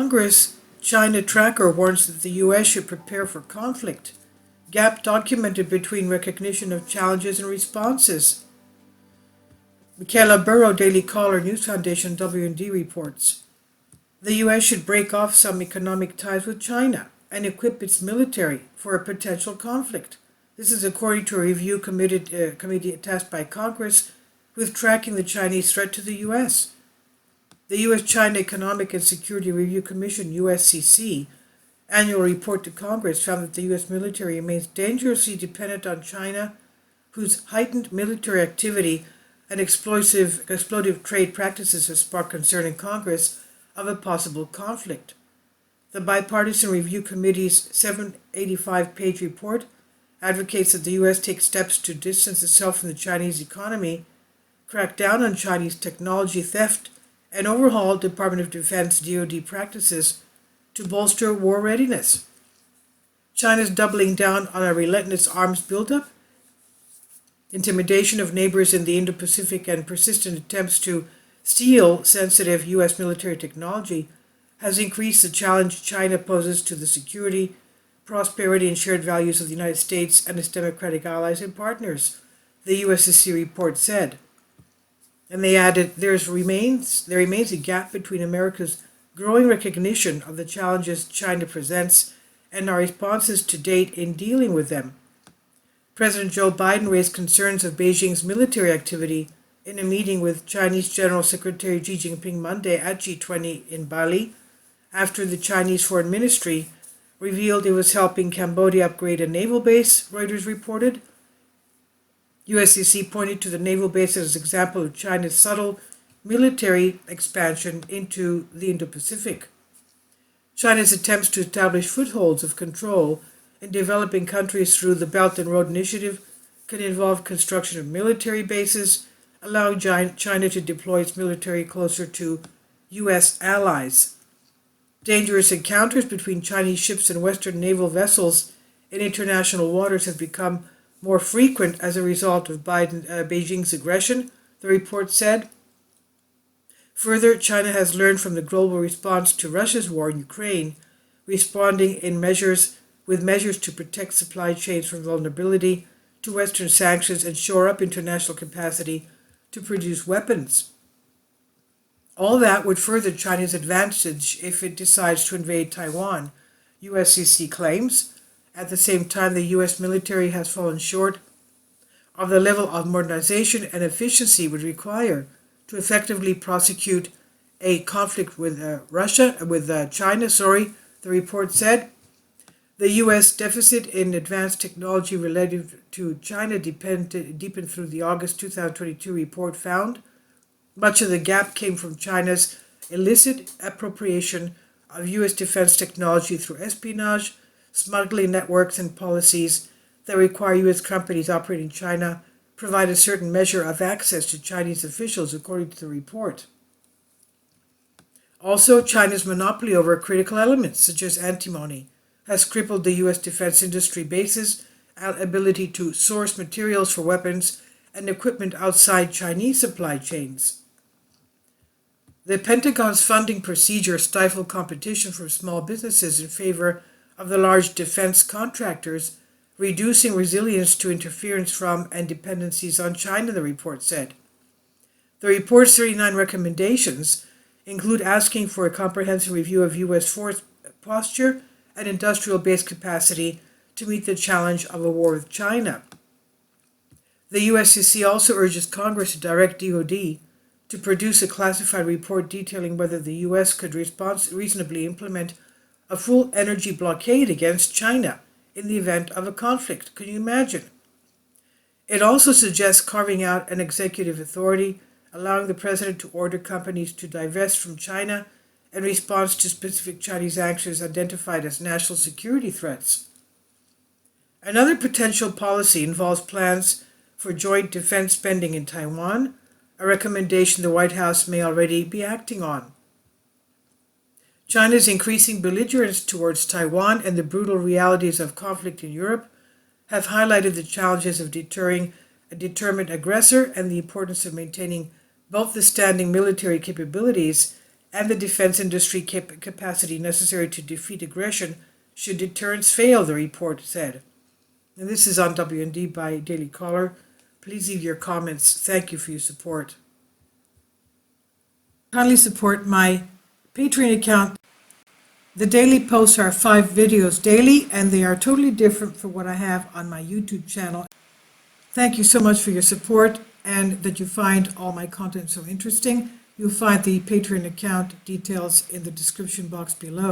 Congress, China tracker warns that the U.S. should prepare for conflict. Gap documented between recognition of challenges and responses. Michaela Burrow, Daily Caller, News Foundation, W&D reports. The U.S. should break off some economic ties with China and equip its military for a potential conflict. This is according to a review committee tasked by Congress with tracking the Chinese threat to the U.S. The U.S.-China Economic and Security Review Commission, USCC, annual report to Congress found that the U.S. military remains dangerously dependent on China, whose heightened military activity and exploitive trade practices have sparked concern in Congress of a possible conflict. The Bipartisan Review Committee's 785-page report advocates that the U.S. take steps to distance itself from the Chinese economy, crack down on Chinese technology theft, and overhaul Department of Defense DoD practices to bolster war readiness. China's doubling down on a relentless arms buildup, intimidation of neighbors in the Indo-Pacific, and persistent attempts to steal sensitive U.S. military technology has increased the challenge China poses to the security, prosperity, and shared values of the United States and its democratic allies and partners, the USCC report said. And they added, there remains a gap between America's growing recognition of the challenges China presents and our responses to date in dealing with them. President Joe Biden raised concerns of Beijing's military activity in a meeting with Chinese General Secretary Xi Jinping Monday at G20 in Bali, after the Chinese Foreign Ministry revealed it was helping Cambodia upgrade a naval base, Reuters reported. USCC pointed to the naval base as an example of China's subtle military expansion into the Indo-Pacific. China's attempts to establish footholds of control in developing countries through the Belt and Road Initiative can involve construction of military bases, allowing China to deploy its military closer to U.S. allies. Dangerous encounters between Chinese ships and Western naval vessels in international waters have become more frequent as a result of Beijing's aggression, the report said. Further, China has learned from the global response to Russia's war in Ukraine, responding with measures to protect supply chains from vulnerability to Western sanctions and shore up international capacity to produce weapons. All that would further China's advantage if it decides to invade Taiwan, USCC claims. At the same time, the U.S. military has fallen short of the level of modernization and efficiency would require to effectively prosecute a conflict with China, the report said. The U.S. deficit in advanced technology related to China deepened through the August 2022 report found. Much of the gap came from China's illicit appropriation of U.S. defense technology through espionage, smuggling networks, and policies that require U.S. companies operating in China provide a certain measure of access to Chinese officials, according to the report. Also, China's monopoly over critical elements, such as antimony, has crippled the U.S. defense industry base's ability to source materials for weapons and equipment outside Chinese supply chains. The Pentagon's funding procedure stifled competition from small businesses in favor of the large defense contractors, reducing resilience to interference from and dependencies on China, the report said. The report's 39 recommendations include asking for a comprehensive review of U.S. force posture and industrial-based capacity to meet the challenge of a war with China. The USCC also urges Congress to direct DoD to produce a classified report detailing whether the U.S. could reasonably implement a full energy blockade against China in the event of a conflict. Can you imagine? It also suggests carving out an executive authority, allowing the president to order companies to divest from China in response to specific Chinese actions identified as national security threats. Another potential policy involves plans for joint defense spending in Taiwan, a recommendation the White House may already be acting on. China's increasing belligerence towards Taiwan and the brutal realities of conflict in Europe have highlighted the challenges of deterring a determined aggressor and the importance of maintaining both the standing military capabilities and the defense industry capacity necessary to defeat aggression should deterrence fail, the report said. And this is on WND by Daily Caller. Please leave your comments. Thank you for your support. Kindly support my Patreon account. The daily posts are 5 videos daily, and they are totally different from what I have on my YouTube channel. Thank you so much for your support and that you find all my content so interesting. You'll find the Patreon account details in the description box below.